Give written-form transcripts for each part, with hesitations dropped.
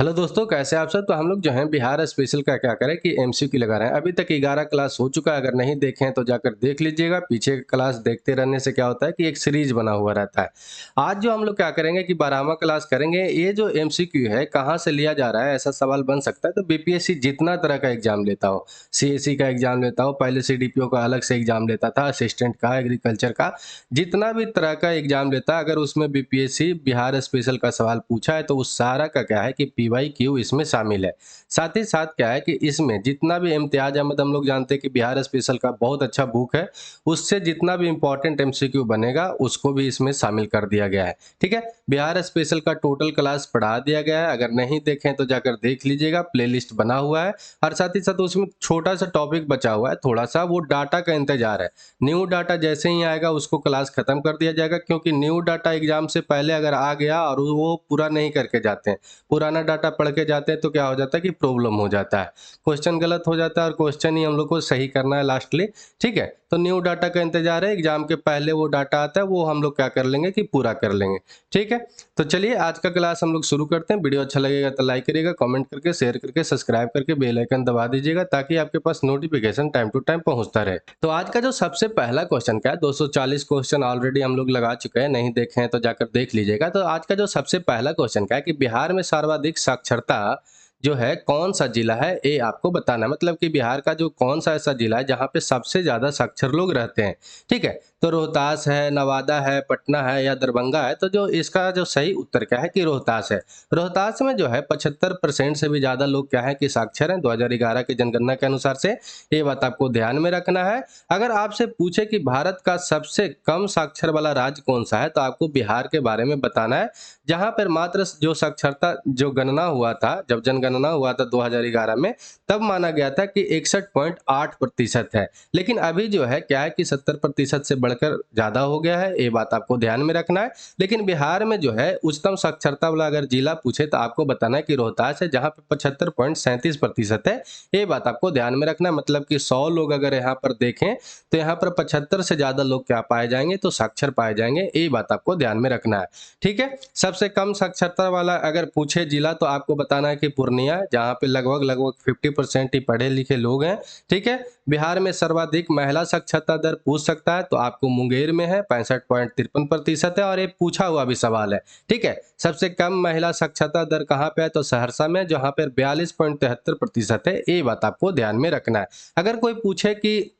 Hello दोस्तों, कैसे आप सब। तो हम लोग जो है बिहार स्पेशल का क्या करें कि एमसीक्यू लगा रहे हैं। अभी तक 11 क्लास हो चुका है, अगर नहीं देखे हैं तो जाकर देख लीजिएगा। पीछे का क्लास देखते रहने से क्या होता है कि एक सीरीज बना हुआ रहता है। आज जो हम लोग क्या करेंगे कि 12वां क्लास करेंगे। ये जो एमसीक्यू है कहाँ से लिया जा रहा है, ऐसा सवाल बन सकता है। तो बीपीएससी जितना तरह का एग्जाम लेता हो, सीएससी का एग्जाम लेता हो, पहले सीडीपीओ का अलग से एग्जाम लेता था, असिस्टेंट का, एग्रीकल्चर का, जितना भी तरह का एग्जाम लेता है, अगर उसमें बीपीएससी बिहार स्पेशल का सवाल पूछा है तो उस सारा का क्या है कि पीवाईक्यू इसमें शामिल है। साथ ही साथ क्या है कि इसमें जितना भी इम्तियाज अहमद, हम लोग जानते हैं कि बिहार स्पेशल का बहुत अच्छा बुक है, उससे जितना भी इंपॉर्टेंट एमसीक्यू बनेगा उसको भी इसमें शामिल कर दिया गया है। ठीक है, बिहार स्पेशल का टोटल क्लास पढ़ा दिया गया है। अगर नहीं देखें तो जाकर देख लीजिएगा, प्लेलिस्ट बना हुआ है। और साथ ही साथ उसमें छोटा सा टॉपिक बचा हुआ है, थोड़ा सा वो डाटा का इंतजार है। न्यू डाटा जैसे ही आएगा उसको क्लास खत्म कर दिया जाएगा, क्योंकि न्यू डाटा एग्जाम से पहले अगर आ गया और वो पूरा नहीं करके जाते हैं, पुराना डाटा पढ़ के जाते हैं, तो क्या हो जाता है कि प्रॉब्लम हो जाता है, क्वेश्चन गलत हो जाता है और क्वेश्चन ही हम लोग को सही करना है लास्टली। ठीक है, तो न्यू डाटा का इंतजार है, एग्जाम के पहले वो डाटा आता है, वो हम लोग क्या कर लेंगे कि पूरा कर लेंगे। ठीक है, तो चलिए आज का क्लास हम लोग शुरू करते हैं। वीडियो अच्छा लगेगा तो लाइक करिएगा, कमेंट करके, शेयर करके, सब्सक्राइब करके बेल आइकन दबा दीजिएगा, ताकि आपके पास नोटिफिकेशन टाइम टू टाइम पहुंचता रहे। तो आज का जो सबसे पहला क्वेश्चन क्या है, 240 क्वेश्चन ऑलरेडी हम लोग लगा चुके हैं, नहीं देखे हैं तो जाकर देख लीजिएगा। तो आज का जो सबसे पहला क्वेश्चन क्या है कि बिहार में सर्वाधिक साक्षरता जो है कौन सा जिला है, ये आपको बताना है। मतलब कि बिहार का जो कौन सा ऐसा जिला है जहाँ पे सबसे ज्यादा साक्षर लोग रहते हैं। ठीक है, तो रोहतास है, नवादा है, पटना है या दरभंगा है। तो जो इसका जो सही उत्तर क्या है कि रोहतास है। रोहतास में जो है 75% से भी ज्यादा लोग क्या है कि साक्षर हैं 2011 की जनगणना के अनुसार से। ये बात आपको ध्यान में रखना है। अगर आपसे पूछे कि भारत का सबसे कम साक्षर वाला राज्य कौन सा है, तो आपको बिहार के बारे में बताना है, जहां पर मात्र जो साक्षरता जो गणना हुआ था, जब जनगणना हुआ था 2011 में, तब माना गया था कि 61.8% है। लेकिन अभी जो है क्या है कि 70% से बढ़कर ज्यादा हो गया है। ये बात आपको ध्यान में रखना है। लेकिन बिहार में जो है उच्चतम साक्षरता वाला अगर जिला पूछे तो आपको बताना है कि रोहतास है, जहां पे 75.37% है। ये बात आपको ध्यान में रखना है। मतलब कि 100 लोग अगर यहाँ पर देखें तो यहाँ पर 75 से ज्यादा लोग क्या पाए जाएंगे, तो साक्षर पाए जाएंगे। ये बात आपको ध्यान में रखना है। ठीक है, सबसे कम साक्षरता वाला अगर पूछे जिला तो आपको बताना है कि पूर्णिया, जहाँ पे लगभग लगभग 50% ही पढ़े लिखे लोग हैं। ठीक है, बिहार में सर्वाधिक महिला साक्षरता दर पूछ सकता है तो आपको मुंगेर में है, 65.53% है, और ये पूछा हुआ भी सवाल है। ठीक है, सबसे कम महिला साक्षरता दर कहाँ पे है, तो सहरसा में, जहाँ पर 42.73% है। ये बात आपको ध्यान में रखना है। अगर कोई पूछे कि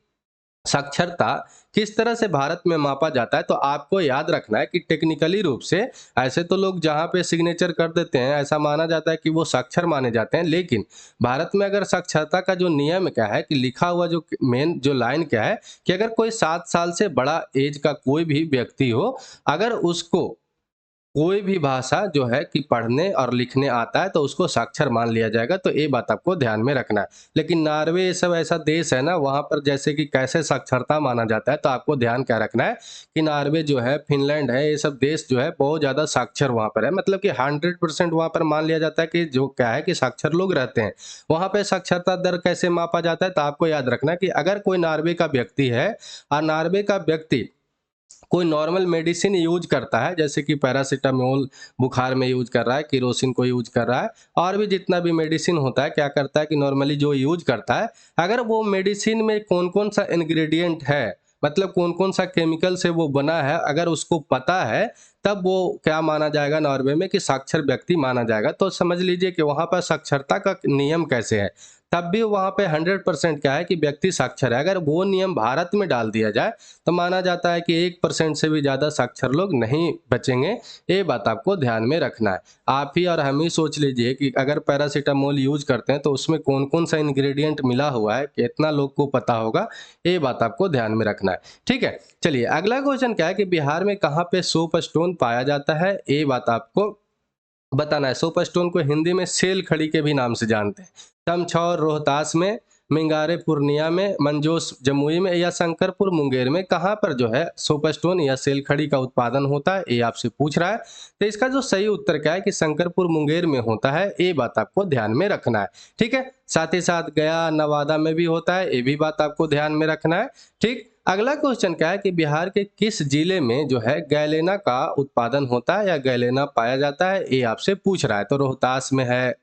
साक्षरता किस तरह से भारत में मापा जाता है, तो आपको याद रखना है कि टेक्निकली रूप से ऐसे तो लोग जहां पे सिग्नेचर कर देते हैं, ऐसा माना जाता है कि वो साक्षर माने जाते हैं। लेकिन भारत में अगर साक्षरता का जो नियम क्या है कि लिखा हुआ जो मेन जो लाइन क्या है कि अगर कोई 7 साल से बड़ा एज का कोई भी व्यक्ति हो, अगर उसको कोई भी भाषा जो है कि पढ़ने और लिखने आता है तो उसको साक्षर मान लिया जाएगा। तो ये बात आपको ध्यान में रखना है। लेकिन नॉर्वे ये सब ऐसा देश है ना, वहाँ पर जैसे कि कैसे साक्षरता माना जाता है, तो आपको ध्यान क्या रखना है कि नॉर्वे जो है, फिनलैंड है, ये सब देश जो है बहुत ज़्यादा साक्षर वहाँ पर है। मतलब कि 100% वहाँ पर मान लिया जाता है कि जो क्या है कि साक्षर लोग रहते हैं। वहाँ पे साक्षरता दर कैसे मापा जाता है, तो आपको याद रखना है कि अगर कोई नॉर्वे का व्यक्ति है और नॉर्वे का व्यक्ति कोई नॉर्मल मेडिसिन यूज करता है, जैसे कि पैरासीटामोल बुखार में यूज कर रहा है, केरोसिन को यूज कर रहा है, और भी जितना भी मेडिसिन होता है, क्या करता है कि नॉर्मली जो यूज करता है, अगर वो मेडिसिन में कौन कौन सा इंग्रेडिएंट है, मतलब कौन कौन सा केमिकल से वो बना है, अगर उसको पता है, तब वो क्या माना जाएगा नॉर्वे में कि साक्षर व्यक्ति माना जाएगा। तो समझ लीजिए कि वहां पर साक्षरता का नियम कैसे है। तब भी वहां पे 100% क्या है कि व्यक्ति साक्षर है। अगर वो नियम भारत में डाल दिया जाए तो माना जाता है कि 1% से भी ज्यादा साक्षर लोग नहीं बचेंगे। ये बात आपको ध्यान में रखना है। आप ही और हम ही सोच लीजिए कि अगर पैरासीटामोल यूज करते हैं तो उसमें कौन कौन सा इंग्रेडिएंट मिला हुआ है, कितना लोग को पता होगा। ये बात आपको ध्यान में रखना है। ठीक है, चलिए अगला क्वेश्चन क्या है कि बिहार में कहाँ पे सोप स्टोन पाया जाता है, ये बात आपको बताना है। सोप स्टोन को हिंदी में सेल खड़ी के भी नाम से जानते हैं। तमछौर रोहतास में, मिंगारे पूर्णिया में, मंजोस जमुई में या शंकरपुर मुंगेर में कहाँ पर जो है सोपस्टोन या सेल खड़ी का उत्पादन होता है, ये आपसे पूछ रहा है। तो इसका जो सही उत्तर क्या है कि शंकरपुर मुंगेर में होता है, ये बात आपको ध्यान में रखना है। ठीक है, साथ ही साथ गया नवादा में भी होता है, ये भी बात आपको ध्यान में रखना है। ठीक, अगला क्वेश्चन क्या है कि बिहार के किस जिले में जो है गैलेना का उत्पादन होता है या गैलेना पाया जाता है, ये आपसे पूछ रहा है। तो रोहतास में है,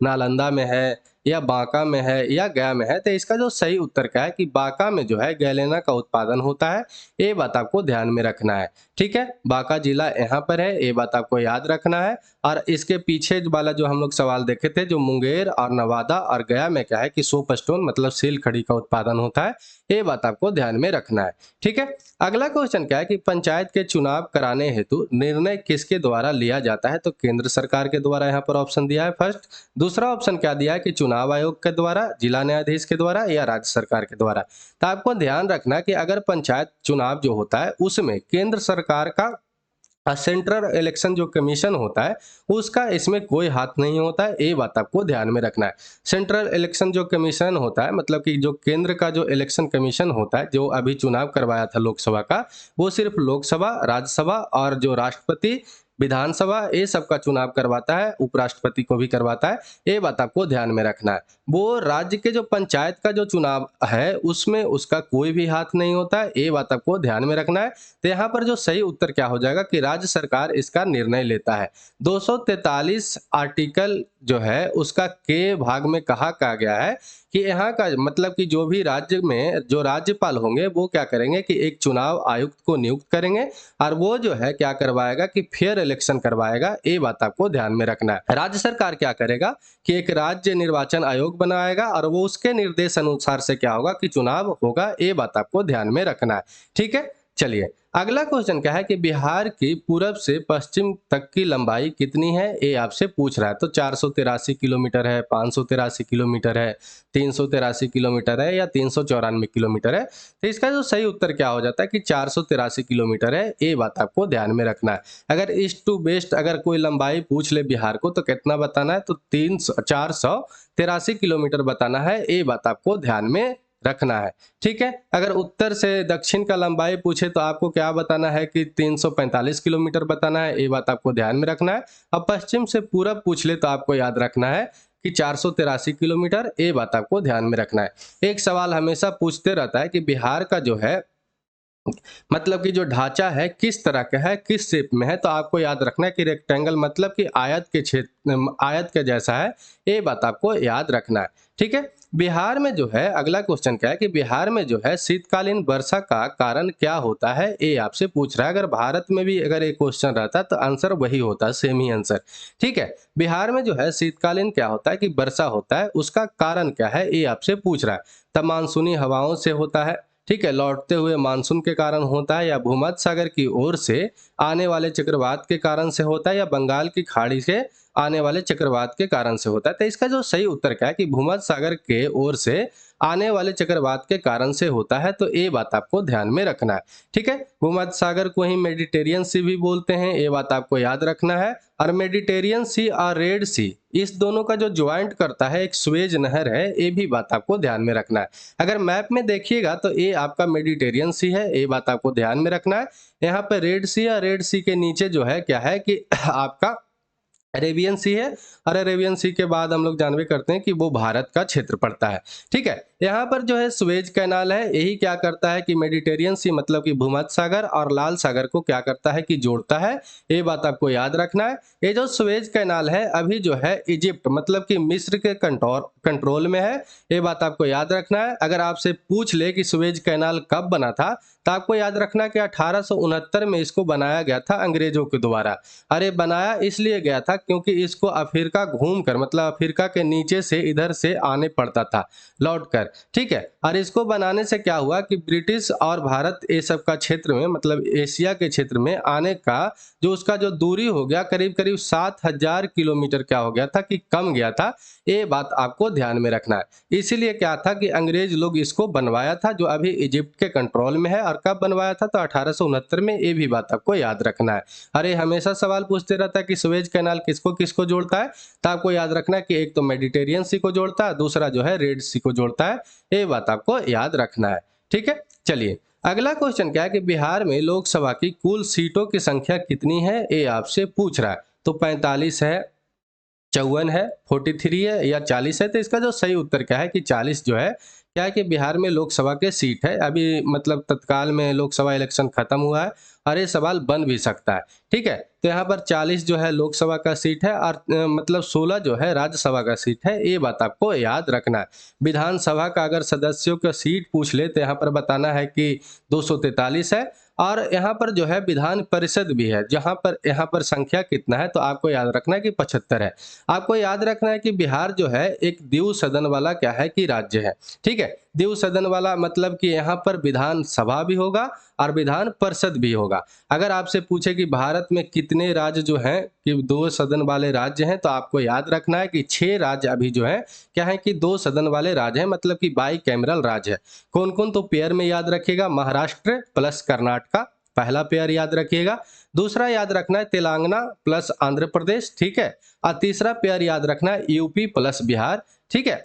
नालंदा में है या बांका में है या गया में है। तो इसका जो सही उत्तर क्या है कि बांका में जो है गैलेना का उत्पादन होता है, ये बात आपको ध्यान में रखना है। ठीक है, बांका जिला यहाँ पर है, ये बात आपको याद रखना है। और इसके पीछे वाला जो हम लोग सवाल देखे थे, जो मुंगेर और नवादा और गया में क्या है कि सोप स्टोन मतलब सील खड़ी का उत्पादन होता है, ये बात आपको ध्यान में रखना है। ठीक है, अगला क्वेश्चन क्या है कि पंचायत के चुनाव कराने हेतु निर्णय किसके द्वारा लिया जाता है। तो केंद्र सरकार के द्वारा यहाँ पर ऑप्शन दिया है फर्स्ट। दूसरा ऑप्शन क्या दिया है कि चुनाव आयोग के द्वारा, जिला न्यायाधीश के द्वारा या राज्य सरकार के द्वारा। तो आपको ध्यान रखना कि अगर पंचायत चुनाव जो होता है उसमें केंद्र सरकार का सेंट्रल इलेक्शन जो कमीशन होता है उसका इसमें कोई हाथ नहीं होता है, ये बात आपको ध्यान में रखना है। सेंट्रल इलेक्शन जो कमीशन होता है मतलब कि जो केंद्र का जो इलेक्शन कमीशन होता है, जो अभी चुनाव करवाया था लोकसभा का, वो सिर्फ लोकसभा, राज्यसभा और जो राष्ट्रपति, विधानसभा, ये सब का चुनाव करवाता है, उपराष्ट्रपति को भी करवाता है, ये बात आपको ध्यान में रखना है। वो राज्य के जो पंचायत का जो चुनाव है उसमें उसका कोई भी हाथ नहीं होता है, ये बात आपको ध्यान में रखना है। तो यहाँ पर जो सही उत्तर क्या हो जाएगा कि राज्य सरकार इसका निर्णय लेता है। 243 आर्टिकल जो है उसका के भाग में कहा गया है कि यहाँ का मतलब कि जो भी राज्य में जो राज्यपाल होंगे वो क्या करेंगे कि एक चुनाव आयुक्त को नियुक्त करेंगे और वो जो है क्या करवाएगा कि फेयर इलेक्शन करवाएगा, ये बात आपको ध्यान में रखना है। राज्य सरकार क्या करेगा कि एक राज्य निर्वाचन आयोग बनाएगा और वो उसके निर्देश अनुसार से क्या होगा कि चुनाव होगा, ये बात आपको ध्यान में रखना है। ठीक है, चलिए अगला क्वेश्चन क्या है कि बिहार की पूरब से पश्चिम तक की लंबाई कितनी है, ये आपसे पूछ रहा है। तो 483 किलोमीटर है, 583 किलोमीटर है, 383 किलोमीटर है या 394 किलोमीटर है। तो इसका जो सही उत्तर क्या हो जाता है कि 483 किलोमीटर है, ये बात आपको ध्यान में रखना है। अगर ईस्ट टू वेस्ट अगर कोई लंबाई पूछ ले बिहार को तो कितना बताना है, तो 483 किलोमीटर बताना है, ये बात आपको ध्यान में रखना है। ठीक है, अगर उत्तर से दक्षिण का लंबाई पूछे तो आपको क्या बताना है कि 345 किलोमीटर बताना है, ये बात आपको ध्यान में रखना है। अब पश्चिम से पूरब पूछ ले तो आपको याद रखना है कि 483 किलोमीटर, ये बात आपको ध्यान में रखना है। एक सवाल हमेशा पूछते रहता है कि बिहार का जो है मतलब कि जो ढांचा है किस तरह का है, किस शेप में है। तो आपको याद रखना है कि रेक्टेंगल मतलब कि आयत के क्षेत्र, आयत के जैसा है, ये बात आपको याद रखना है। ठीक है, बिहार में जो है अगला क्वेश्चन क्या है कि बिहार में जो है शीतकालीन वर्षा का कारण क्या होता है, ये आपसे पूछ रहा है। अगर भारत में भी अगर एक क्वेश्चन रहता तो आंसर वही होता, सेम ही आंसर। ठीक है, बिहार में जो है शीतकालीन क्या होता है कि वर्षा होता है, उसका कारण क्या है ये आपसे पूछ रहा है। तब मानसूनी हवाओं से होता है, ठीक है, लौटते हुए मानसून के कारण होता है, या भूमध्य सागर की ओर से आने वाले चक्रवात के कारण से होता है, या बंगाल की खाड़ी से आने वाले चक्रवात के कारण से होता है। तो इसका जो सही उत्तर क्या है कि भूमध्य सागर के ओर से आने वाले चक्रवात के कारण से होता है। तो ये बात आपको ध्यान में रखना है। ठीक है, भूमध्य सागर को ही मेडिटेरियन सी भी बोलते हैं, ये बात आपको याद रखना है। और मेडिटेरियन सी और रेड सी, इस दोनों का जो ज्वाइंट करता है एक स्वेज नहर है, ये भी बात आपको ध्यान में रखना है। अगर मैप में देखिएगा तो ये आपका मेडिटेरियन सी है, ये बात आपको ध्यान में रखना है। यहाँ पे रेड सी या रेड सी के नीचे जो है क्या है कि आपका अरेबियन सी है, और अरेबियन सी के बाद हम लोग जानवे करते हैं कि वो भारत का क्षेत्र पड़ता है। ठीक है, यहाँ पर जो है स्वेज कैनाल है, यही क्या करता है कि मेडिटेरियन सी मतलब कि भूमध्य सागर और लाल सागर को क्या करता है कि जोड़ता है, ये बात आपको याद रखना है। ये जो स्वेज कैनाल है अभी जो है इजिप्ट मतलब कि मिस्र के कंट्रोल में है, ये बात आपको याद रखना है। अगर आपसे पूछ ले कि स्वेज कैनाल कब बना था तो आपको याद रखना कि 1869 में इसको बनाया गया था अंग्रेजों के द्वारा। अरे बनाया इसलिए गया था क्योंकि इसको अफ्रीका घूमकर मतलब अफ्रीका के नीचे से इधर से आने पड़ता था लौटकर। ठीक है, और इसको बनाने से क्या हुआ कि ब्रिटिश और भारत ये सब का क्षेत्र में मतलब एशिया के क्षेत्र में आने का जो उसका जो दूरी हो गया करीब करीब 7000 किलोमीटर क्या हो गया था कि कम गया था, ये बात आपको ध्यान में रखना है। इसीलिए क्या था कि अंग्रेज लोग इसको बनवाया था, जो अभी इजिप्ट के कंट्रोल में है और कब बनवाया था, तो 1869 में। ये भी बात आपको याद रखना है। अरे हमेशा सवाल पूछते रहता है कि सुएज कैनाल किसको किसको जोड़ता है, तो आपको याद रखना है कि एक तो मेडिटेरियन सी को जोड़ता है, दूसरा जो है रेड सी को जोड़ता है। ये बात आपको याद रखना है। ठीक है, चलिए अगला क्वेश्चन क्या है कि बिहार में लोकसभा की कुल सीटों की संख्या कितनी है, ये आपसे पूछ रहा है। तो 45 है, 54 है, 43 है या 40 है। तो इसका जो सही उत्तर क्या है कि 40 जो है, क्या है कि बिहार में लोकसभा के सीट है। अभी मतलब तत्काल में लोकसभा इलेक्शन खत्म हुआ है और ये सवाल बन भी सकता है। ठीक है, तो यहाँ पर 40 जो है लोकसभा का सीट है और मतलब 16 जो है राज्यसभा का सीट है। ये बात आपको याद रखना है। विधानसभा का अगर सदस्यों का सीट पूछ ले तो यहाँ पर बताना है कि 243 है। और यहाँ पर जो है विधान परिषद भी है, जहाँ पर यहाँ पर संख्या कितना है, तो आपको याद रखना है कि 75 है। आपको याद रखना है कि बिहार जो है एक द्विसदन सदन वाला क्या है कि राज्य है। ठीक है, द्विसदन सदन वाला मतलब कि यहाँ पर विधान सभा भी होगा और विधान परिषद भी होगा। अगर आपसे पूछे कि भारत में कितने राज्य जो हैं कि दो सदन वाले राज्य हैं, तो आपको याद रखना है कि 6 राज्य अभी जो है क्या है कि 2 सदन वाले राज्य हैं, मतलब कि बाई कैमरल राज्य है। कौन कौन, तो पेयर में याद रखिएगा, महाराष्ट्र प्लस कर्नाटका पहला पेयर याद रखिएगा। दूसरा याद रखना है तेलंगाना प्लस आंध्र प्रदेश। ठीक है, और तीसरा पेयर याद रखना है यूपी प्लस बिहार। ठीक है,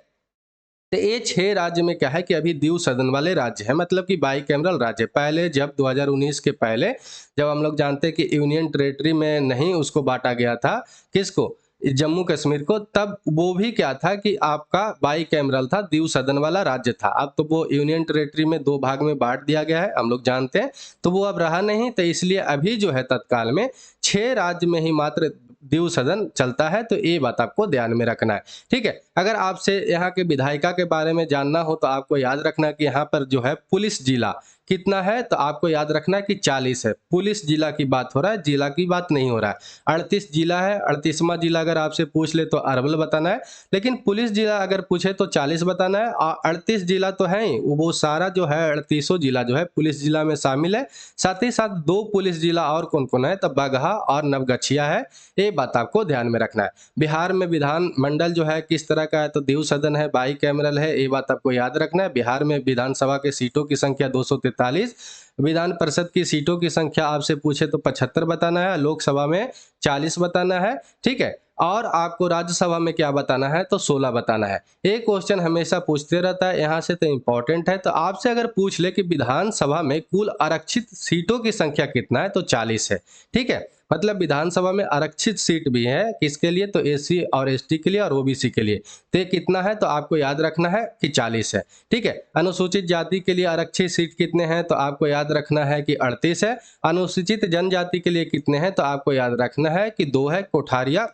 तो ये 6 राज्य में क्या है कि अभी द्विसदन सदन वाले राज्य है, मतलब कि बाई कैमरल राज्य। पहले जब 2019 के पहले जब हम लोग जानते हैं कि यूनियन टेरेटरी में नहीं उसको बांटा गया था, किसको, जम्मू कश्मीर को, तब वो भी क्या था कि आपका बाई कैमरल था, द्विसदन सदन वाला राज्य था। अब तो वो यूनियन टेरेटरी में 2 भाग में बांट दिया गया है, हम लोग जानते हैं, तो वो अब रहा नहीं। तो इसलिए अभी जो है तत्काल में 6 राज्य में ही मात्र द्विसदन सदन चलता है। तो ये बात आपको ध्यान में रखना है। ठीक है, अगर आपसे यहाँ के विधायिका के बारे में जानना हो तो आपको याद रखना कि यहाँ पर जो है पुलिस जिला कितना है, तो आपको याद रखना है कि 40 है। पुलिस जिला की बात हो रहा है, जिला की बात नहीं हो रहा है। 38 जिला है, 38वां जिला अगर आपसे पूछ ले तो अरवल बताना है, लेकिन पुलिस जिला अगर पूछे तो 40 बताना है। और 38 जिला तो है ही, वो सारा जो है 38 जिला जो है पुलिस जिला में शामिल है। साथ ही साथ 2 पुलिस जिला और कौन कौन है, तो बगहा और नवगछिया है। ये बात आपको ध्यान में रखना है। बिहार में विधान मंडल जो है किस तरह का है, तो द्विसदन सदन है, बाई कैमरल है। ये बात आपको याद रखना है। बिहार में विधानसभा के सीटों की संख्या 243, विधान परिषद की सीटों की संख्या आपसे पूछे तो 75 बताना है, लोकसभा में 40 बताना है। ठीक है, और आपको राज्यसभा में क्या बताना है, तो 16 बताना है। एक क्वेश्चन हमेशा पूछते रहता है यहाँ से, तो इंपॉर्टेंट है। तो आपसे अगर पूछ ले कि विधानसभा में कुल आरक्षित सीटों की संख्या कितना है, तो 40 है। ठीक है, मतलब विधानसभा में आरक्षित सीट भी है, किसके लिए, तो एससी और एसटी के लिए और ओबीसी के लिए। तो ये कितना है, तो आपको याद रखना है कि 40 है। ठीक है, अनुसूचित जाति के लिए आरक्षित सीट कितने हैं, तो आपको याद रखना है कि 38 है। अनुसूचित जनजाति के लिए कितने हैं, तो आपको याद रखना है कि 2 है, कोठारिया,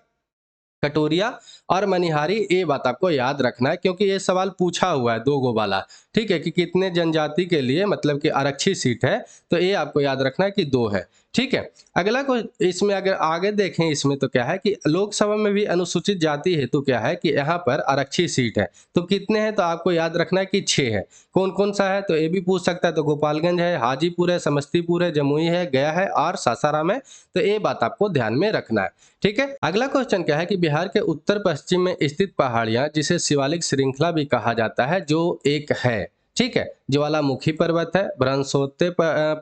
कटोरिया और मनिहारी। ये बात आपको याद रखना है, क्योंकि ये सवाल पूछा हुआ है 2 गो वाला। ठीक है, कि कितने जनजाति के लिए मतलब कि आरक्षित सीट है, तो ये आपको याद रखना है कि 2 है। ठीक है, अगला को इसमें अगर आगे देखें, इसमें तो क्या है कि लोकसभा में भी अनुसूचित जाति हेतु क्या है कि यहाँ पर आरक्षित सीट है, तो कितने हैं, तो आपको याद रखना है कि 6 है। कौन कौन सा है, तो ये भी पूछ सकता है, तो गोपालगंज है, हाजीपुर है, समस्तीपुर है, जमुई है, गया है और सासाराम है। तो ये बात आपको ध्यान में रखना है। ठीक है, अगला क्वेश्चन क्या है कि बिहार के उत्तर पश्चिम में स्थित पहाड़ियां, जिसे शिवालिक श्रृंखला भी कहा जाता है, जो एक है। ठीक है, ज्वालामुखी पर्वत है, ब्रह्मस्रोत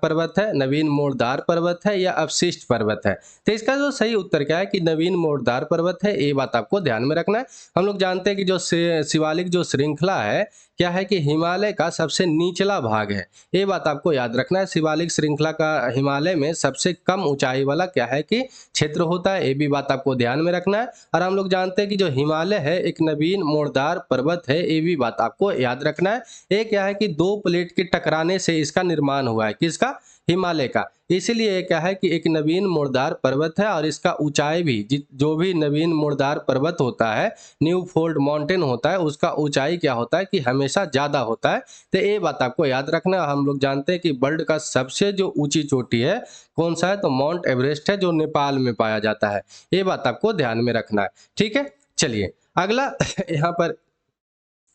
पर्वत है, नवीन मोरदार पर्वत है या अवशिष्ट पर्वत है। तो इसका जो सही उत्तर क्या है कि नवीन मोरदार पर्वत है। ये बात आपको ध्यान में रखना है। हम लोग जानते हैं कि जो शिवालिक जो श्रृंखला है क्या है कि हिमालय का सबसे निचला भाग है। ये बात आपको याद रखना है। शिवालिक श्रृंखला का हिमालय में सबसे कम ऊंचाई वाला क्या है कि क्षेत्र होता है। ये भी बात आपको ध्यान में रखना है। और हम लोग जानते हैं कि जो हिमालय है एक नवीन मोरदार पर्वत है। ये भी बात आपको याद रखना है। ये क्या है कि 2 प्लेट के टकराने से इसका निर्माण हुआ है, किसका, हिमालय का। इसीलिए ये क्या है कि एक नवीन मोरदार पर्वत है और इसका ऊंचाई भी जो भी नवीन मोरदार पर्वत होता है, न्यू फोल्ड माउंटेन होता है, उसका ऊंचाई क्या होता है कि हमेशा ज़्यादा होता है। तो ये बात आपको याद रखना। हम लोग जानते हैं कि वर्ल्ड का सबसे जो ऊंची चोटी है कौन सा है, तो माउंट एवरेस्ट है, जो नेपाल में पाया जाता है। ये बात आपको ध्यान में रखना है। ठीक है, चलिए अगला यहाँ पर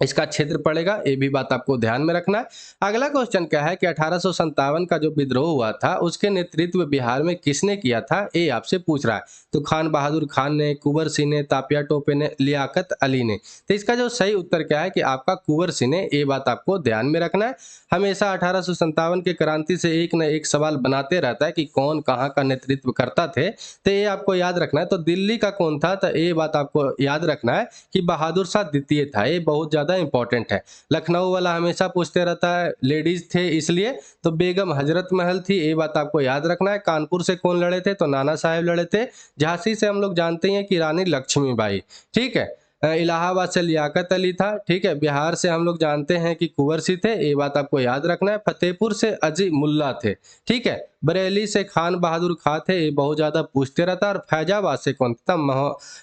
इसका क्षेत्र पड़ेगा, ये भी बात आपको ध्यान में रखना है। अगला क्वेश्चन क्या है कि 1857 का जो विद्रोह हुआ था उसके नेतृत्व बिहार में किसने किया था, ये आपसे पूछ रहा है। तो खान बहादुर खान ने, कुंवर सिंह ने, तात्या टोपे ने, लियाकत अली ने। तो इसका जो सही उत्तर क्या है कि आपका कुंवर सिंह ने, ये बात आपको ध्यान में रखना है। हमेशा 1857 के क्रांति से एक न एक सवाल बनाते रहता है कि कौन कहाँ का नेतृत्व करता थे, तो ये आपको याद रखना है। तो दिल्ली का कौन था, तो ये बात आपको याद रखना है कि बहादुर शाह द्वितीय था, ये बहुत ज्यादा इंपॉर्टेंट है। लखनऊ वाला हमेशा पूछते रहता है, लेडीज थे इसलिए, तो बेगम हजरत महल थी, ये बात आपको याद रखना है। कानपुर से कौन लड़े थे, तो नाना साहेब लड़े थे। झांसी से हम लोग जानते हैं कि रानी लक्ष्मीबाई, ठीक है। इलाहाबाद से लियाकत अली था, ठीक है। बिहार से हम लोग जानते हैं कि कुंवर सिंह थे, ये बात आपको याद रखना है। फतेहपुर से अजी मुल्ला थे, ठीक है। बरेली से खान बहादुर खां थे, ये बहुत ज्यादा पूछते रहता। और फैजाबाद से कौन था,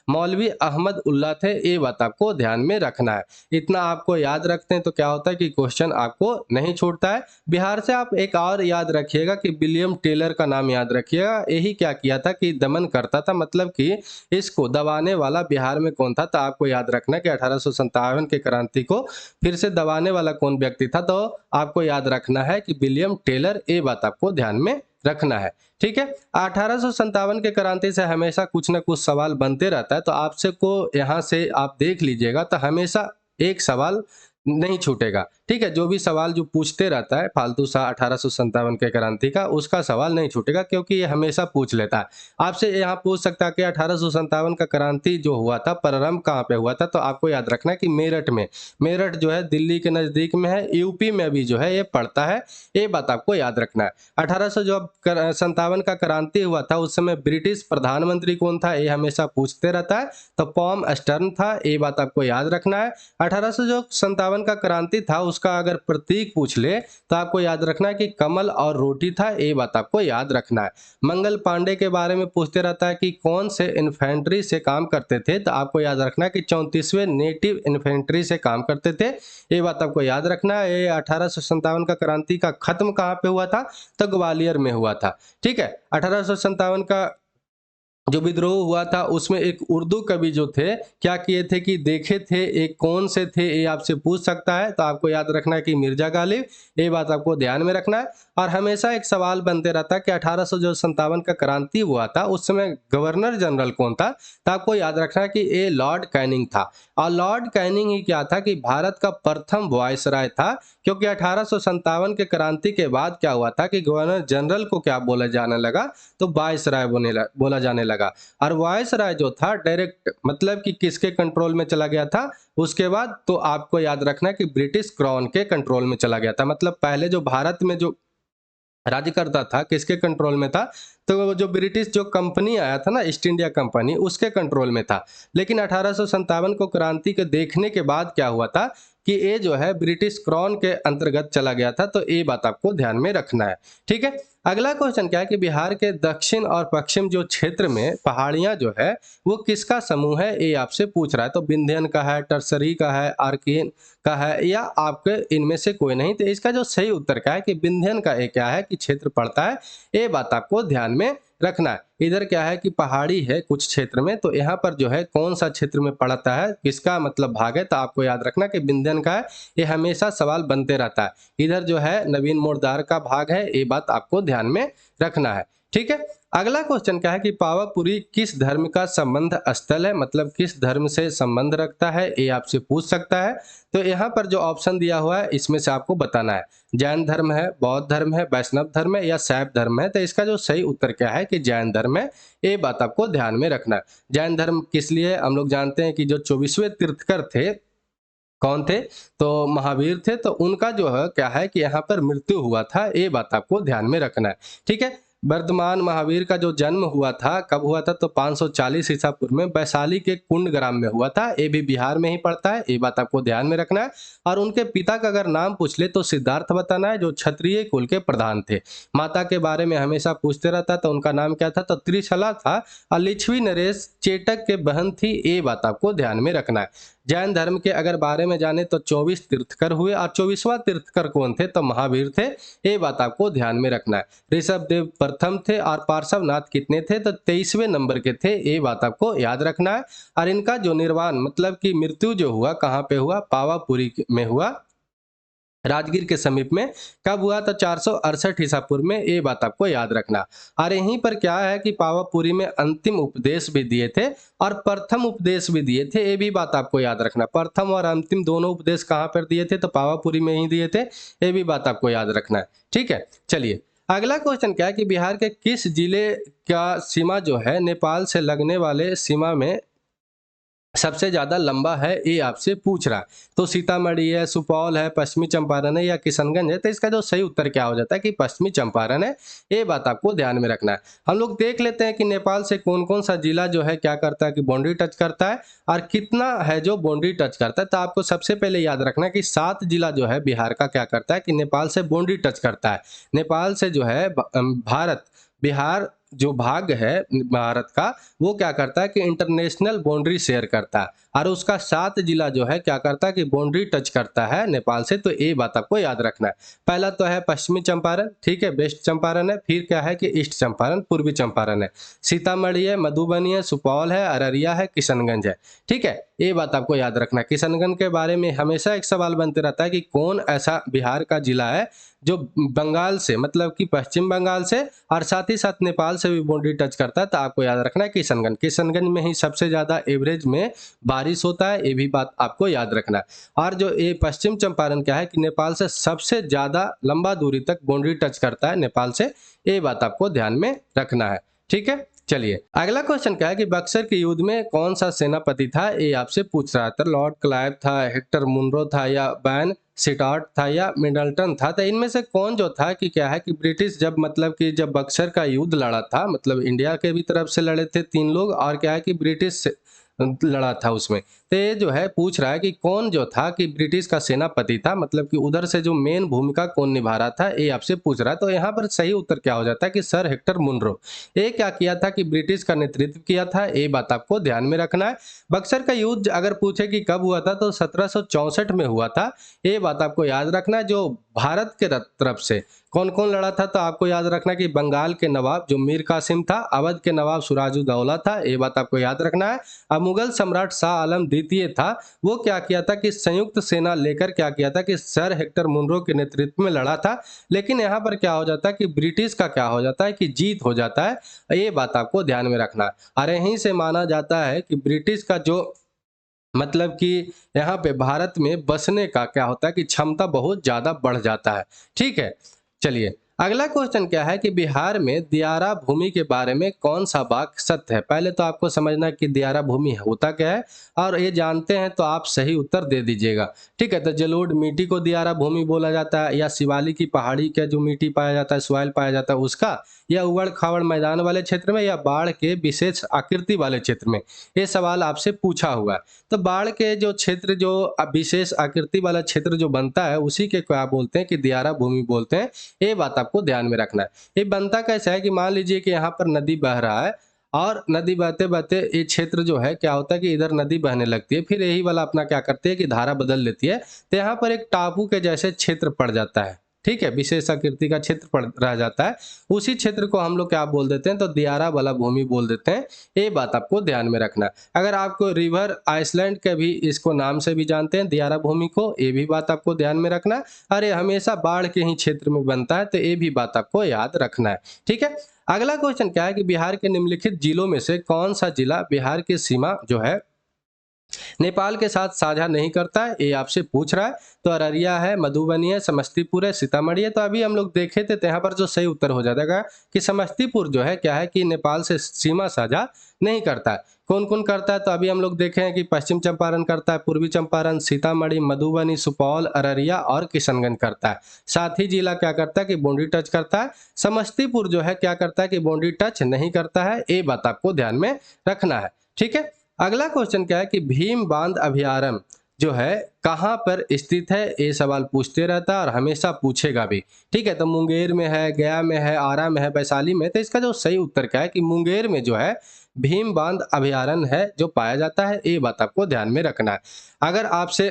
मौलवी अहमद उल्ला थे, ये बात आपको ध्यान में रखना है। इतना आपको याद रखते हैं तो क्या होता है कि क्वेश्चन आपको नहीं छूटता है। बिहार से आप एक और याद रखिएगा कि विलियम टेलर का नाम याद रखिएगा। यही क्या किया था कि दमन करता था, मतलब कि इसको दबाने वाला बिहार में कौन था। तो आपको याद रखना कि 1857 के क्रांति को फिर से दबाने वाला कौन व्यक्ति था, तो आपको याद रखना है कि विलियम टेलर, ये बात आपको ध्यान में रखना है, ठीक है। 1857 के क्रांति से हमेशा कुछ ना कुछ सवाल बनते रहता है, तो आपसे को यहाँ से आप देख लीजिएगा तो हमेशा एक सवाल नहीं छूटेगा, ठीक है। जो भी सवाल जो पूछते रहता है फालतू सा 1857 के क्रांति का, उसका सवाल नहीं छूटेगा, क्योंकि ये हमेशा पूछ लेता है आपसे। यहाँ पूछ सकता है कि 1857 का क्रांति जो हुआ था प्रारंभ कहाँ पे हुआ था, तो आपको याद रखना है कि मेरठ में। मेरठ जो है दिल्ली के नजदीक में है, यूपी में भी जो है ये पड़ता है, ये बात आपको याद रखना है। 1857 का क्रांति हुआ था उस समय ब्रिटिश प्रधानमंत्री कौन था, ये हमेशा पूछते रहता है, तो पॉम स्टर्न था, ये बात आपको याद रखना है। 1857 का क्रांति था उसका अगर प्रतीक पूछ ले तो आपको याद रखना है कि कमल और रोटी था, ये बात आपको याद रखना है। मंगल पांडे के बारे में पूछते रहता है कि कौन से इन्फेंट्री से काम करते थे, तो आपको याद रखना है कि 34वें नेटिव इन्फेंट्री से काम करते थे, ये बात आपको याद रखना है। ये 1857 का क्रांति का खत्म कहाँ पे हुआ था, तो ग्वालियर में हुआ था, ठीक है। 1857 का जो विद्रोह हुआ था उसमें एक उर्दू कवि जो थे क्या किए थे कि देखे थे, एक कौन से थे, ये आपसे पूछ सकता है। तो आपको याद रखना है कि मिर्जा गालिब, ये बात आपको ध्यान में रखना है। और हमेशा एक सवाल बनते रहता है कि 1857 का क्रांति हुआ था उस समय गवर्नर जनरल कौन था, तो आपको याद रखना है कि ये लॉर्ड कैनिंग था। और लॉर्ड कैनिंग ही क्या था कि भारत का प्रथम वायसराय था, क्योंकि 1857 के क्रांति के बाद क्या हुआ था कि गवर्नर जनरल को क्या बोला जाने लगा, तो वायसराय बोला जाने लगा। और वायसराय जो था डायरेक्ट मतलब कि किसके कंट्रोल में चला गया था, उसके बाद तो आपको याद रखना है कि ब्रिटिश क्राउन के कंट्रोल में चला गया था। मतलब पहले जो भारत में जो राज्य करता था किसके कंट्रोल में था, तो जो ब्रिटिश जो कंपनी आया था ना, ईस्ट इंडिया कंपनी, उसके कंट्रोल में था। लेकिन 1857 को क्रांति के देखने के बाद क्या हुआ था कि ये जो है ब्रिटिश क्राउन के अंतर्गत चला गया था, तो ये बात आपको ध्यान में रखना है, ठीक है। अगला क्वेश्चन क्या है कि बिहार के दक्षिण और पश्चिम जो क्षेत्र में पहाड़ियां जो है वो किसका समूह है, ये आपसे पूछ रहा है। तो विंध्यन का है, टर्सरी का है, आर्कियन का है, या आपके इनमें से कोई नहीं। तो इसका जो सही उत्तर क्या है कि विंध्यन का ये क्या है कि क्षेत्र पड़ता है, ये बात आपको ध्यान में रखना है। इधर क्या है कि पहाड़ी है कुछ क्षेत्र में, तो यहाँ पर जो है कौन सा क्षेत्र में पड़ता है, किसका मतलब भाग है, तो आपको याद रखना कि विंध्यन का है। ये हमेशा सवाल बनते रहता है। इधर जो है नवीन मोरदार का भाग है, ये बात आपको ध्यान में रखना है, ठीक है। अगला क्वेश्चन क्या है कि पावापुरी किस धर्म का संबंध स्थल है, मतलब किस धर्म से संबंध रखता है, ये आपसे पूछ सकता है। तो यहाँ पर जो ऑप्शन दिया हुआ है इसमें से आपको बताना है, जैन धर्म है, बौद्ध धर्म है, वैष्णव धर्म है, या शैव धर्म है। तो इसका जो सही उत्तर क्या है कि जैन धर्म है, ये बात आपको ध्यान में रखना है। जैन धर्म किस लिए, हम लोग जानते हैं कि जो 24वें तीर्थकर थे कौन थे, तो महावीर थे, तो उनका जो है क्या है कि यहाँ पर मृत्यु हुआ था, ये बात आपको ध्यान में रखना है, ठीक है। वर्धमान महावीर का जो जन्म हुआ था कब हुआ था, तो 540 ईसा पूर्व में वैशाली के कुंड ग्राम में हुआ था, ये भी बिहार में ही पड़ता है, ये बात आपको ध्यान में रखना है। और उनके पिता का अगर नाम पूछ ले तो सिद्धार्थ बताना है, जो क्षत्रिय कुल के प्रधान थे। माता के बारे में हमेशा पूछते रहता तो उनका नाम क्या था, तो त्रिशला था। और लिच्छवी नरेश चेटक के बहन थी, ये बात आपको ध्यान में रखना है। जैन धर्म के अगर बारे में जाने तो 24 तीर्थकर हुए, और 24वां तीर्थकर कौन थे, तो महावीर थे, ये बात आपको ध्यान में रखना है। ऋषभ देव प्रथम थे और पार्श्वनाथ कितने थे, तो 23वें नंबर के थे, ये बात आपको याद रखना है। और इनका जो निर्वाण मतलब कि मृत्यु जो हुआ कहाँ पे हुआ, पावापुरी में हुआ, राजगीर के समीप में। कब हुआ, तो 468 ईसा पूर्व में, ये बात आपको याद रखना। और यहीं पर क्या है कि पावापुरी में अंतिम उपदेश भी दिए थे और प्रथम उपदेश भी दिए थे, ये भी बात आपको याद रखना। प्रथम और अंतिम दोनों उपदेश कहाँ पर दिए थे, तो पावापुरी में ही दिए थे, ये भी बात आपको याद रखना है। ठीक है, चलिए अगला क्वेश्चन क्या है कि बिहार के किस जिले का सीमा जो है नेपाल से लगने वाले सीमा में सबसे ज्यादा लंबा है, ये आपसे पूछ रहा है। तो सीतामढ़ी है, सुपौल है, पश्चिमी चंपारण है या किशनगंज है, तो इसका जो सही उत्तर क्या हो जाता है कि पश्चिमी चंपारण है, ये बात आपको ध्यान में रखना है। हम लोग देख लेते हैं कि नेपाल से कौन कौन सा जिला जो है क्या करता है कि बाउंड्री टच करता है और कितना है जो बाउंड्री टच करता है। तो आपको सबसे पहले याद रखना है कि 7 जिला जो है बिहार का क्या करता है कि नेपाल से बाउंड्री टच करता है। नेपाल से जो है भारत, बिहार जो भाग है भारत का, वो क्या करता है कि इंटरनेशनल बाउंड्री शेयर करता है और उसका 7 जिला जो है क्या करता है कि बाउंड्री टच करता है नेपाल से। तो ये बात आपको याद रखना है। पहला तो है पश्चिमी चंपारण, ठीक है, वेस्ट चंपारण है, फिर क्या है कि ईस्ट चंपारण, पूर्वी चंपारण है, सीतामढ़ी है, मधुबनी है, सुपौल है, अररिया है, किशनगंज है। ठीक है, ये बात आपको याद रखना। किशनगंज के बारे में हमेशा एक सवाल बनते रहता है कि कौन ऐसा बिहार का जिला है जो बंगाल से मतलब कि पश्चिम बंगाल से और साथ ही साथ नेपाल से भी बाउंड्री टच करता है। तो आपको याद रखना है किशनगंज। किशनगंज में ही सबसे ज्यादा एवरेज में बारिश होता है, ये भी बात आपको याद रखना है। और जो ये पश्चिम चंपारण क्या है कि नेपाल से सबसे ज्यादा लंबा दूरी तक बाउंड्री टच करता है नेपाल से, ये बात आपको ध्यान में रखना है। ठीक है, चलिए अगला क्वेश्चन क्या है कि बक्सर के युद्ध में कौन सा सेनापति था, ये आपसे पूछ रहा था। लॉर्ड क्लाइव था, हेक्टर मुनरो था या बैन सिटार्ट था या मिडल्टन था। तो इनमें से कौन जो था कि क्या है कि ब्रिटिश जब मतलब कि जब बक्सर का युद्ध लड़ा था, मतलब इंडिया के भी तरफ से लड़े थे 3 लोग और क्या है कि ब्रिटिश से लड़ा था उसमें। तो ये जो है पूछ रहा है कि कौन जो था कि ब्रिटिश का सेनापति था, मतलब कि उधर से जो मेन भूमिका कौन निभा रहा था, ये आपसे पूछ रहा है। तो यहाँ पर सही उत्तर क्या हो जाता है कि सर हेक्टर मुनरो। ये क्या किया था कि ब्रिटिश का नेतृत्व किया था, ये बात आपको ध्यान में रखना है। बक्सर का युद्ध अगर पूछे कि कब हुआ था, तो 1764 में हुआ था, ये बात आपको याद रखना है। जो भारत के तरफ से कौन कौन लड़ा था, तो आपको याद रखना कि बंगाल के नवाब जो मीर कासिम था, अवध के नवाब सिराजुद्दौला था, ये बात आपको याद रखना है। अब मुगल सम्राट शाह आलम द्वितीय था, वो क्या किया था कि संयुक्त सेना लेकर क्या किया था कि सर हेक्टर मुनरो के नेतृत्व में लड़ा था। लेकिन यहाँ पर क्या हो जाता है कि ब्रिटिश का क्या हो जाता है कि जीत हो जाता है, ये बात आपको ध्यान में रखना है। और यहीं से माना जाता है कि ब्रिटिश का जो मतलब कि यहाँ पे भारत में बसने का क्या होता है कि क्षमता बहुत ज्यादा बढ़ जाता है। ठीक है, चलिए अगला क्वेश्चन क्या है कि बिहार में दियारा भूमि के बारे में कौन सा वाक्य सत्य है। पहले तो आपको समझना है कि दियारा भूमि होता क्या है, और ये जानते हैं तो आप सही उत्तर दे दीजिएगा। ठीक है, तो जलोढ़ मिट्टी को दियारा भूमि बोला जाता है, या शिवालिक की पहाड़ी का जो मिट्टी पाया जाता है, सॉइल पाया जाता है उसका, या उबड़ खाबड़ मैदान वाले क्षेत्र में, या बाढ़ के विशेष आकृति वाले क्षेत्र में। ये सवाल आपसे पूछा हुआ है। तो बाढ़ के जो क्षेत्र जो विशेष आकृति वाला क्षेत्र जो बनता है, उसी के क्या बोलते हैं कि दियारा भूमि बोलते हैं। ये बात आपको ध्यान में रखना है। ये बनता कैसा है कि मान लीजिए कि यहाँ पर नदी बह रहा है और नदी बहते बहते ये क्षेत्र जो है क्या होता है कि इधर नदी बहने लगती है, फिर यही वाला अपना क्या करती है कि धारा बदल लेती है, तो यहाँ पर एक टापू के जैसे क्षेत्र पड़ जाता है। ठीक है, विशेष आकृति का क्षेत्र पड़ रह जाता है, उसी क्षेत्र को हम लोग क्या बोल देते हैं, तो दियारा वाला भूमि बोल देते हैं। ये बात आपको ध्यान में रखना है। अगर आपको रिवर आइसलैंड के भी इसको नाम से भी जानते हैं दियारा भूमि को, ये भी बात आपको ध्यान में रखना है। अरे हमेशा बाढ़ के ही क्षेत्र में बनता है, तो ये भी बात आपको याद रखना है। ठीक है, अगला क्वेश्चन क्या है कि बिहार के निम्नलिखित जिलों में से कौन सा जिला बिहार की सीमा जो है नेपाल के साथ साझा नहीं करता है, ये आपसे पूछ रहा है। तो अररिया है, मधुबनी है, समस्तीपुर है, सीतामढ़ी है। तो अभी हम लोग देखे थे, तो यहाँ पर जो सही उत्तर हो जाएगा कि समस्तीपुर जो है क्या है कि नेपाल से सीमा साझा नहीं करता है। कौन कौन करता है, तो अभी हम लोग देखे हैं कि पश्चिम चंपारण करता है, पूर्वी चंपारण, सीतामढ़ी, मधुबनी, सुपौल, अररिया और किशनगंज करता है। साथ ही जिला क्या करता है कि बाउंड्री टच करता है। समस्तीपुर जो है क्या करता है कि बाउंड्री टच नहीं करता है, ये बात आपको ध्यान में रखना है। ठीक है, अगला क्वेश्चन क्या है कि भीम बांध अभयारण्य जो है कहाँ पर स्थित है, ये सवाल पूछते रहता है और हमेशा पूछेगा भी। ठीक है, तो मुंगेर में है, गया में है, आरा में है, वैशाली में। तो इसका जो सही उत्तर क्या है कि मुंगेर में जो है भीम बांध अभयारण्य है जो पाया जाता है, ये बात आपको ध्यान में रखना है। अगर आपसे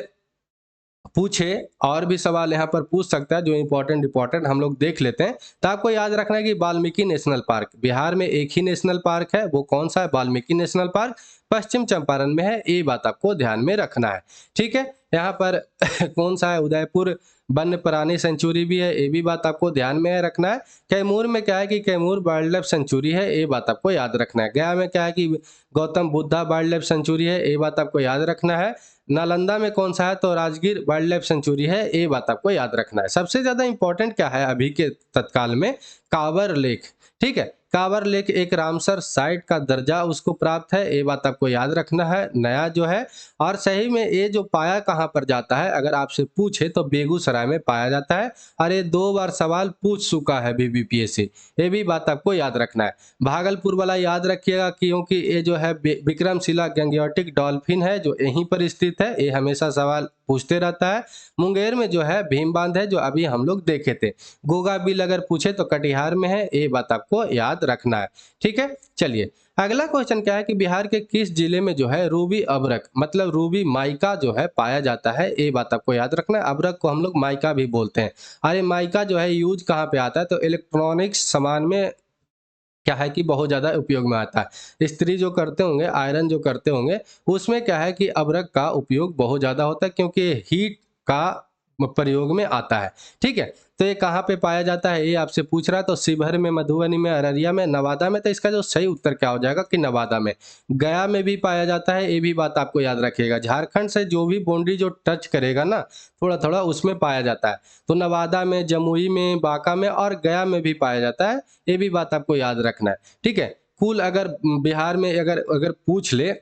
पूछे और भी सवाल यहाँ पर पूछ सकता है, जो इंपॉर्टेंट हम लोग देख लेते हैं। तो आपको याद रखना है कि वाल्मीकि नेशनल पार्क बिहार में एक ही नेशनल पार्क है, वो कौन सा है? वाल्मीकि नेशनल पार्क पश्चिम चंपारण में है, ये बात आपको ध्यान में रखना है। ठीक है, यहाँ पर कौन सा है? उदयपुर वन्य प्राणी सेंचुरी भी है, ये भी बात आपको ध्यान में रखना है। कैमूर में क्या है कि कैमूर वाइल्ड लाइफ सेंचुरी है, ये बात आपको याद रखना है। गया में क्या है कि Gautam Buddha wild life sanctuary है, ये बात आपको याद रखना है। नालंदा में कौन सा है? तो राजगीर वाइल्ड लाइफ सेंचुरी है, ये बात आपको याद रखना है। सबसे ज्यादा इंपॉर्टेंट क्या है अभी के तत्काल में? कांवर लेक। ठीक है, कांवर लेक एक रामसर साइट का दर्जा उसको प्राप्त है, ये बात आपको याद रखना है। नया जो है, और सही में ये जो पाया कहाँ पर जाता है अगर आपसे पूछे तो बेगूसराय में पाया जाता है, और ये 2 बार सवाल पूछ चुका है बीबीपीएससी, ये भी बात आपको याद रखना है। भागलपुर वाला याद रखिएगा, क्योंकि ये जो है विक्रमशिला गैंगियोटिक डॉल्फिन है जो यहीं पर स्थित है, ये हमेशा सवाल पूछते रहता है। मुंगेर में जो है भीम बांध है, जो अभी हम लोग देखे थे। गोगा बिल अगर पूछे तो कटिहार में है, ये बात आपको याद रखना है। ठीक है, चलिए अगला क्वेश्चन क्या है कि बिहार के किस जिले में जो है रूबी अभ्रक मतलब रूबी माइका जो है पाया जाता है, ये बात आपको याद रखना है। अभ्रक को हम लोग माइका भी बोलते हैं। अरे माइका जो है यूज कहाँ पे आता है? तो इलेक्ट्रॉनिक्स सामान में क्या है कि बहुत ज़्यादा उपयोग में आता है। स्त्री जो करते होंगे, आयरन जो करते होंगे, उसमें क्या है कि अभ्रक का उपयोग बहुत ज़्यादा होता है, क्योंकि ये हीट का प्रयोग में आता है। ठीक है, तो ये कहाँ पे पाया जाता है ये आपसे पूछ रहा है। तो शिवहर में, मधुबनी में, अररिया में, नवादा में। तो इसका जो सही उत्तर क्या हो जाएगा कि नवादा में। गया में भी पाया जाता है, ये भी बात आपको याद रखिएगा। झारखंड से जो भी बाउंड्री जो टच करेगा ना, थोड़ा थोड़ा उसमें पाया जाता है। तो नवादा में, जमुई में, बांका में और गया में भी पाया जाता है, ये भी बात आपको याद रखना है। ठीक है, कुल अगर बिहार में अगर अगर पूछ ले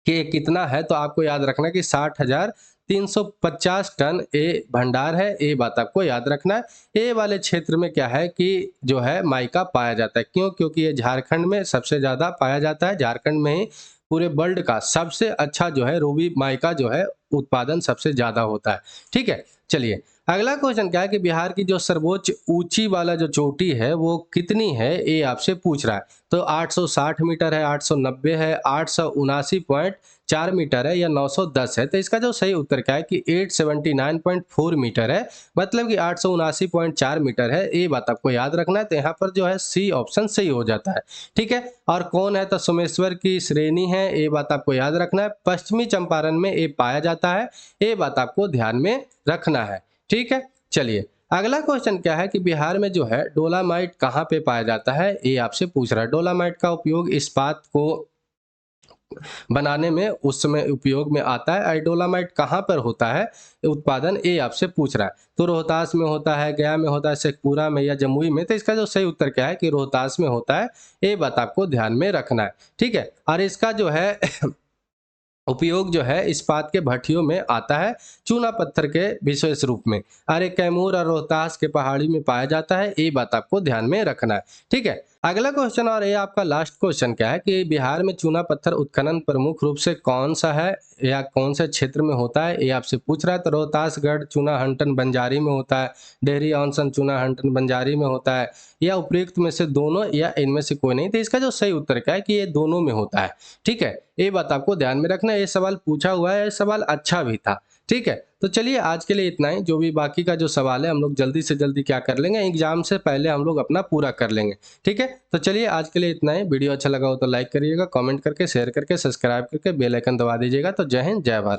कि ये कितना है, तो आपको याद रखना कि 60,350 टन ये भंडार है, ये बात आपको याद रखना है। ये वाले क्षेत्र में क्या है कि जो है माइका पाया जाता है। क्यों? क्योंकि ये झारखंड में सबसे ज़्यादा पाया जाता है। झारखंड में ही पूरे वर्ल्ड का सबसे अच्छा जो है रूबी माइका जो है उत्पादन सबसे ज़्यादा होता है। ठीक है, चलिए अगला क्वेश्चन क्या है कि बिहार की जो सर्वोच्च ऊंची वाला जो चोटी है वो कितनी है, ये आपसे पूछ रहा है। तो 860 मीटर है, 890 है, 879.4 मीटर है, या 910 है। तो इसका जो सही उत्तर क्या है कि 879.4 मीटर है, मतलब कि 879.4 मीटर है, ये बात आपको याद रखना है। तो यहाँ पर जो है सी ऑप्शन सही हो जाता है। ठीक है, और कौन है? तो सोमेश्वर की श्रेणी है, ये बात आपको याद रखना है। पश्चिमी चंपारण में ये पाया जाता है, ये बात आपको ध्यान में रखना है। ठीक है, चलिए अगला क्वेश्चन क्या है कि बिहार में जो है डोलामाइट कहाँ पे पाया जाता है, ये आपसे पूछ रहा है। डोलामाइट का उपयोग इस्पात को बनाने में उस समय उपयोग में आता है। डोलामाइट कहाँ पर होता है उत्पादन, ये आपसे पूछ रहा है। तो रोहतास में होता है, गया में होता है, शेखपुरा में, या जमुई में। तो इसका जो सही उत्तर क्या है कि रोहतास में होता है, ये बात आपको ध्यान में रखना है। ठीक है, और इसका जो है उपयोग जो है इस्पात के भट्टियों में आता है, चूना पत्थर के विशेष रूप में। अरे कैमूर और रोहतास के पहाड़ी में पाया जाता है, ये बात आपको ध्यान में रखना है। ठीक है, अगला क्वेश्चन और ये आपका लास्ट क्वेश्चन क्या है कि बिहार में चूना पत्थर उत्खनन प्रमुख रूप से कौन सा है या कौन से क्षेत्र में होता है, ये आपसे पूछ रहा है। तो रोहतासगढ़ चूना हंटन बंजारी में होता है, डेहरी ऑनसन चूना हंटन बंजारी में होता है, या उपयुक्त में से दोनों, या इनमें से कोई नहीं। तो इसका जो सही उत्तर क्या है कि ये दोनों में होता है। ठीक है, ये बात आपको ध्यान में रखना है। ये सवाल पूछा हुआ है, ये सवाल अच्छा भी था। ठीक है, तो चलिए आज के लिए इतना ही। जो भी बाकी का जो सवाल है हम लोग जल्दी से जल्दी क्या कर लेंगे, एग्जाम से पहले हम लोग अपना पूरा कर लेंगे। ठीक है, तो चलिए आज के लिए इतना ही। वीडियो अच्छा लगा हो तो लाइक करिएगा, कमेंट करके, शेयर करके, सब्सक्राइब करके बेल आइकन दबा दीजिएगा। तो जय हिंद, जय भारत।